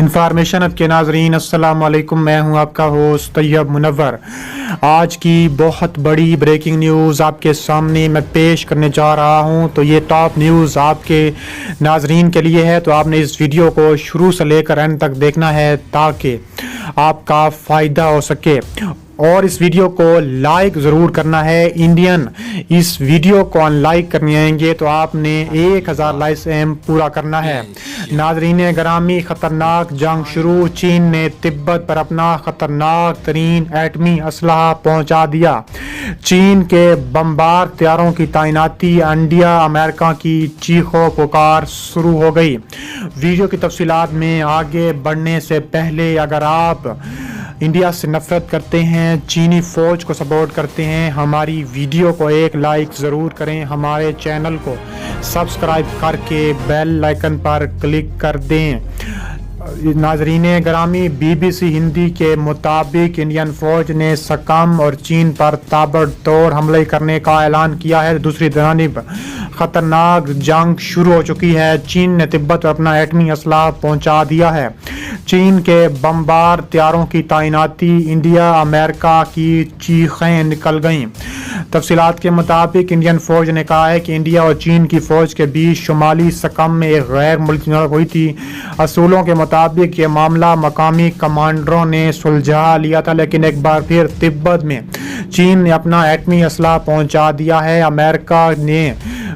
Information अब के नाजरीन अस्सलाम वालेकुम। मैं हूं आपका होस्ट तैयब मुनव्वर। आज की बहुत बड़ी ब्रेकिंग न्यूज़ आपके सामने मैं पेश करने जा रहा हूं। तो ये टॉप न्यूज़ आपके नाजरीन के लिए है, तो आपने इस वीडियो को शुरू से लेकर एंड तक देखना है ताकि आपका फ़ायदा हो सके। और इस वीडियो को लाइक ज़रूर करना है। इंडियन इस वीडियो को अनलाइक करने आएंगे तो आपने 1000 लाइक्स एम पूरा करना है। नाजरीन ग्रामी, ख़तरनाक जंग शुरू। चीन ने तिब्बत पर अपना ख़तरनाक तरीन एटमी असलहा पहुंचा दिया। चीन के बमबार तैयारों की तैनाती, इंडिया अमेरिका की चीखों पुकार शुरू हो गई। वीडियो की तफसीलात में आगे बढ़ने से पहले अगर आप इंडिया से नफरत करते हैं, चीनी फ़ौज को सपोर्ट करते हैं, हमारी वीडियो को एक लाइक ज़रूर करें। हमारे चैनल को सब्सक्राइब करके बेल आइकन पर क्लिक कर दें। नाजरीन ग्रामी, BBC हिंदी के मुताबिक इंडियन फ़ौज ने सकम और चीन पर ताबड़तोड़ हमले करने का ऐलान किया है। दूसरी जानिब ख़तरनाक जंग शुरू हो चुकी है। चीन ने तिब्बत पर अपना एटमी असलाह पहुंचा दिया है। चीन के बमबार तैयारों की तैनाती, इंडिया अमेरिका की चीखें निकल गईं। तफसीलात के मुताबिक इंडियन फ़ौज ने कहा है कि इंडिया और चीन की फ़ौज के बीच शुमाली सकम में एक गैर मुल्की झड़प हुई थी। असूलों के मुताबिक ये मामला मकामी कमांडरों ने सुलझा लिया था, लेकिन एक बार फिर तिब्बत में चीन ने अपना एटमी असलाह पहुंचा दिया है। अमेरिका ने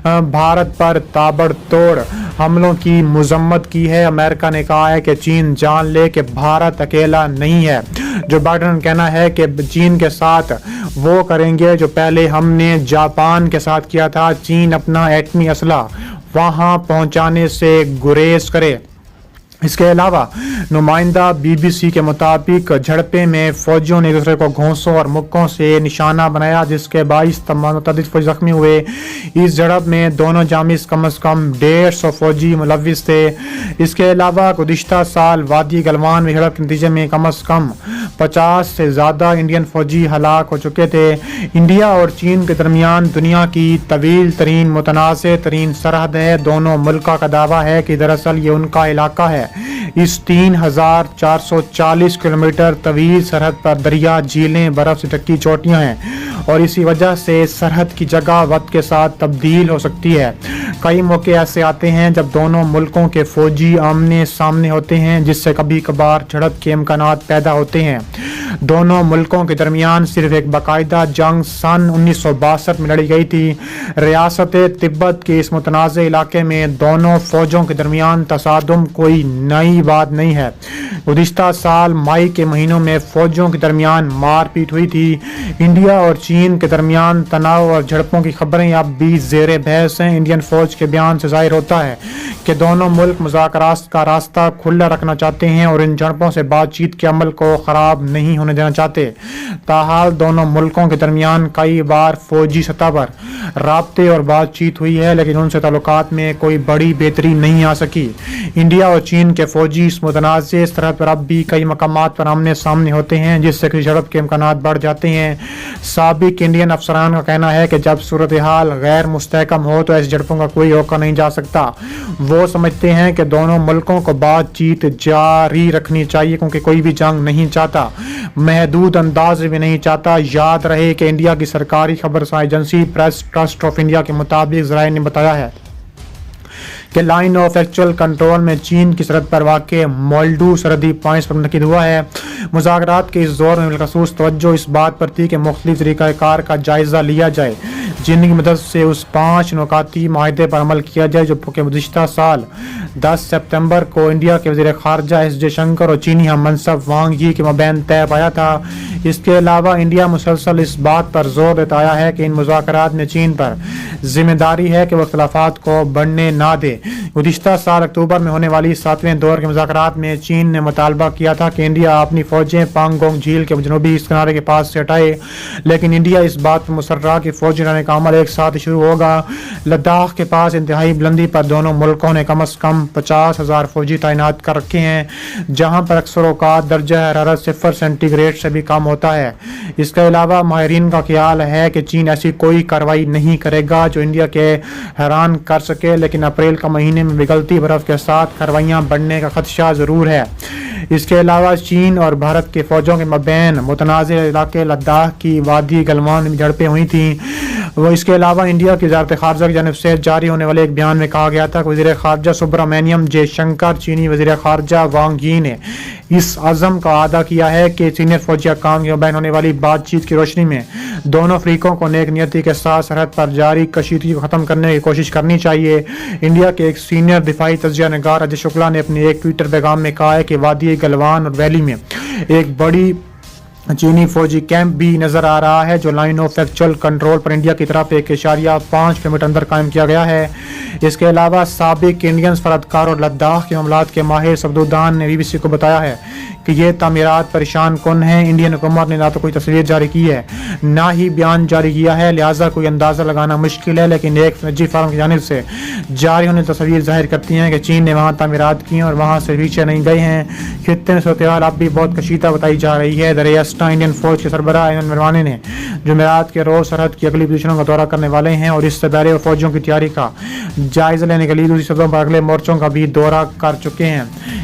भारत पर ताबड़तोड़ हमलों की मजम्मत की है। अमेरिका ने कहा है कि चीन जान ले कि भारत अकेला नहीं है। जो बाइडेन कहना है कि चीन के साथ वो करेंगे जो पहले हमने जापान के साथ किया था। चीन अपना एटमी असलाह वहां पहुंचाने से गुरेज करे। इसके अलावा नुमाइंदा BBC के मुताबिक झड़पें में फौजियों ने एक दूसरे को घोंसों और मुक्कों से निशाना बनाया, जिसके बाईस मुतअद्दिद फौजी जख्मी हुए। इस झड़प में दोनों जामिस कम अज़ कम 150 फौजी मुलविस थे। इसके अलावा गुज़िश्ता साल वादी गलवान में झड़प के नतीजे में कम अज़ कम 50 से ज़्यादा इंडियन फौजी हलाक हो चुके थे। इंडिया और चीन के दरमियान दुनिया की तवील तरीन मुतनाज़ तरीन सरहद है। दोनों मुल्कों का दावा है कि दरअसल ये उनका इलाका है। इस 3440 किलोमीटर तवील सरहद पर दरिया, झीलें, बर्फ से ढकी चोटियां हैं और इसी वजह से सरहद की जगह वक्त के साथ तब्दील हो सकती है। कई मौके ऐसे आते हैं जब दोनों मुल्कों के फौजी आमने सामने होते हैं, जिससे कभी कभार झड़प के इम्कानात पैदा होते हैं। दोनों मुल्कों के दरमियान सिर्फ एक बाकायदा जंग सन 1962 में लड़ी गई थी। रियासत तिब्बत के इस मुतनाज़ इलाके में दोनों फौजों के दरमियान तसादुम कोई नई बात नहीं है। गुज़िश्ता साल मई के महीनों में फौजों के दरमियान मारपीट हुई थी। इंडिया और चीन के दरमियान तनाव और झड़पों की खबरें अब भी ज़ेरे बहस हैं। इंडियन फौज के बयान से ज़ाहिर होता है कि दोनों मुल्क मुज़ाकरात का रास्ता खुला रखना चाहते हैं और इन झड़पों से बातचीत के अमल को ख़राब नहीं होने देना चाहते। ताहाल दोनों मुल्कों के दरमियान कई बार फौजी सतह पर राब्ते और बातचीत हुई है, लेकिन उनसे ताल्लुकात में कोई बड़ी बेहतरी नहीं आ सकी। इंडिया और चीन के फौजी इस मुतनाज़ सरहद पर अब भी कई मकामात पर आमने सामने होते हैं, जिससे किसी झड़प के इम्कानात बढ़ जाते हैं। साबिक इंडियन अफसरान का कहना है कि जब सूरत हाल गैर मुस्तहकम हो तो ऐसी झड़पों का कोई रोका नहीं जा सकता। वो समझते हैं कि दोनों मुल्कों को बातचीत जारी रखनी चाहिए, क्योंकि कोई भी जंग नहीं चाहता, महदूद अंदाज में नहीं चाहता। याद रहे कि इंडिया की सरकारी खबरसां agency press trust of India के मुताबिक ज़राए ने बताया है कि लाइन ऑफ एक्चुअल कंट्रोल में चीन की सरहद पर वाक़ मोल्डू सरहदी पॉइंट्स पर मुनक़िद हुआ है। मुज़ाकरात के इस दौर में बिलख़ुसूस तवज्जो इस बात पर थी कि मुख्तलिफ तरीक़ाकार का जायज़ा लिया जाए, जिनकी मदद से उस 5 नुकाती माहदे पर अमल किया जाए जो कि गुज़िश्ता साल 10 सितंबर को इंडिया के वज़ीर ख़ारजा एस जयशंकर और चीनी हम मनसब वांग यी के मबैन तय पाया था। इसके अलावा इंडिया मुसलसल इस बात पर जोर देता आया है कि इन मुज़ाकरात में चीन पर जिम्मेदारी है कि वह इख्तिलाफ़ात को बढ़ने ना दे। गुज़िश्ता साल अक्टूबर में होने वाली 7वें दौर के मुज़ाकरात में चीन ने मुतालबा किया था कि इंडिया अपनी फ़ौजें पांगोंग झील के जनूबी इस किनारे के पास से हटाए, लेकिन इंडिया इस बात पर मुसर्र रहा कि फ़ौजी हटाने का अमल एक साथ शुरू होगा। लद्दाख के पास इंतहाई बुलंदी पर दोनों मुल्कों ने कम अज़ कम 50,000 फौजी तैनात कर रखे हैं, जहाँ पर अक्सर औक़ात दर्जा हरारत 0 सेंटीग्रेड से भी कम ہوتا ہے۔ اس کے علاوہ ماہرین کا خیال ہے کہ چین ایسی کوئی کارروائی نہیں کرے گا جو انڈیا کے حیران کر سکے، لیکن اپریل کا مہینے میں پگھلتی برف کے ساتھ کارروائیاں بڑھنے کا خدشہ ضرور ہے۔ اس کے علاوہ چین اور بھارت کے فوجوں کے مابین متنازع علاقے لداخ کی وادی گلوان میں جھڑپیں ہوئی تھیں۔ اس کے علاوہ انڈیا کی وزارت خارجہ کی جانب سے جاری ہونے والے ایک بیان میں کہا گیا تھا کہ وزیر خارجہ سبرامینیم جے شنکر، چینی وزیر خارجہ وانگ یی نے اس عزم کا اعادہ کیا ہے کہ سینئر فوجی حکام کے مابین ہونے والی بات چیت کی روشنی میں دونوں فریقوں کو نیک نیتی کے ساتھ سرحد پر جاری کشیدگی کو ختم کرنے کی کوشش کرنی چاہیے۔ انڈیا کے ایک سینئر دفاعی تجزیہ نگار اجے شکلا نے اپنے ایک ٹویٹر پیغام میں کہا ہے کہ وادی گلوان اور ویلی میں ایک بڑی چینی فوجی کیمپ بھی نظر آ رہا ہے جو line of actual control per India کی طرف 1.5 کلومیٹر اندر قائم کیا گیا ہے۔ اس کے علاوہ سابق انڈین سفارتکار اور لداخ کے معاملات کے ماہر سبدودان نے BBC کو بتایا ہے کہ یہ تعمیرات پریشان کن ہیں۔ انڈین حکومت نے نہ تو کوئی تصویر جاری کی ہے نہ ہی بیان جاری کیا ہے، لہٰذا کوئی اندازہ لگانا مشکل ہے، لیکن ایک نجی فارم کی جانب سے جاری ہونے تصویر ظاہر کرتی ہیں کہ چین نے وہاں تعمیرات کی ہیں اور وہاں سے پیچھے نہیں گئے ہیں۔ خطے میں صورتحال اب بھی بہت کشیدہ بتائی جا رہی ہے۔ دریاستا انڈین فوج کے سربراہ ایمن مروانے نے جمعرات کے روز سرحد کی اگلی پوزیشنوں کا دورہ کرنے والے ہیں اور اس سے پہلے وہ فوجیوں کی تیاری کا جائزہ لینے کے لیے دوسری سطحوں پر اگلے مورچوں کا بھی دورہ کر چکے ہیں۔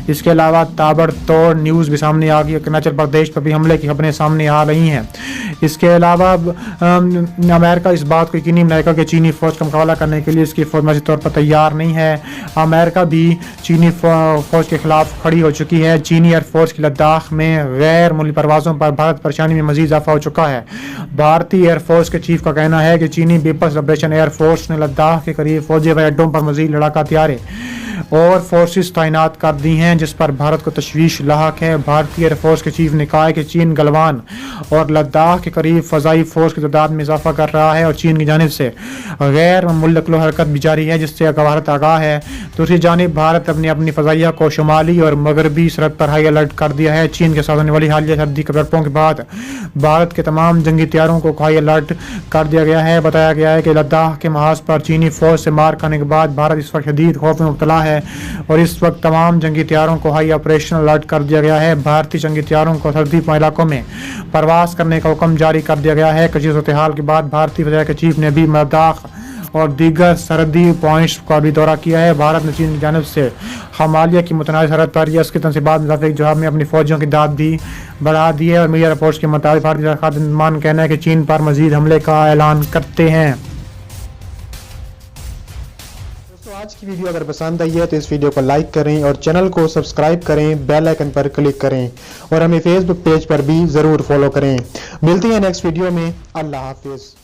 اس کے علاوہ تابڑ توڑ نیوز بھی سامنے آ گئی، اروناچل پردیش پر بھی حملے کی خبریں سامنے آ رہی ہیں۔ اس کے علاوہ امریکہ اس بات کو یقینی بنائے گا کہ چینی فوج کا مقابلہ کرنے کے لیے اس کی فوج معاشی طور پر تیار نہیں ہے۔ امریکہ بھی چینی فوج کے خلاف کھڑی ہو چکی ہے۔ چینی ایئر فورس کی لداخ میں غیر ملکی پروازوں پر بھارت پریشانی میں مزید اضافہ ہو چکا ہے۔ بھارتی ایئر فورس کے چیف کا کہنا ہے کہ چینی پیپلز لبریشن ایئر فورس نے لداخ کے قریب فوجی ہوائی اڈوں پر مزید لڑاکا ہتھیاریں اور فورسز تعینات کر دی ہیں، جس پر بھارت کو تشویش لاحق ہے۔ بھارتی ایئر فورس کے چیف نے کہا ہے کہ چین گلوان اور لداخ کے قریب فضائی فورس کی تعداد میں اضافہ کر رہا ہے اور چین کی جانب سے غیر ملک حرکت بھی جاری ہے، جس سے بھارت آگاہ ہے۔ دوسری جانب بھارت اپنی فضائیہ کو شمالی اور مغربی سرحد پر ہائی الرٹ کر دیا ہے۔ چین کے ساتھ ہونے والی حالیہ سرحدی جھڑپوں کے بعد بھارت کے تمام جنگی طیاروں کو ہائی الرٹ کر دیا گیا ہے۔ بتایا گیا ہے کہ لداخ کے محاذ پر چینی فوج سے مار کھانے کے بعد بھارت اس وقت شدید خوف میں مبتلا ہے اور اس وقت تمام جنگی طیاروں کو ہائی آپریشن الرٹ کر دیا گیا ہے۔ بھارتی جنگی طیاروں کو سرحدی علاقوں میں پرواز کرنے کا حکم جاری کر دیا گیا ہے۔ کشیدہ صورتحال کے بعد بھارتی فضائیہ کے چیف نے بھی لداخ اور دیگر سرحدی پوائنٹس کا بھی دورہ کیا ہے۔ بھارت نے چین کی جانب سے ہمالیہ کی متنازع سرحد پر اس کے تنصیبات میں اضافے کے جواب میں اپنی فوجیوں کی تعداد بھی بڑھا دی ہے اور میڈیا رپورٹس کے مطابق بھارتی خاتون کا کہنا ہے کہ چین پر مزید حملے کا اعلان کرتے ہیں۔ آج کی ویڈیو اگر پسند آئی ہے تو اس ویڈیو کو لائک کریں اور چینل کو سبسکرائب کریں، بیل آئیکن پر کلک کریں اور ہمیں فیس بک پیج پر بھی ضرور فالو کریں۔ ملتے ہیں نیکسٹ ویڈیو میں۔ اللہ حافظ۔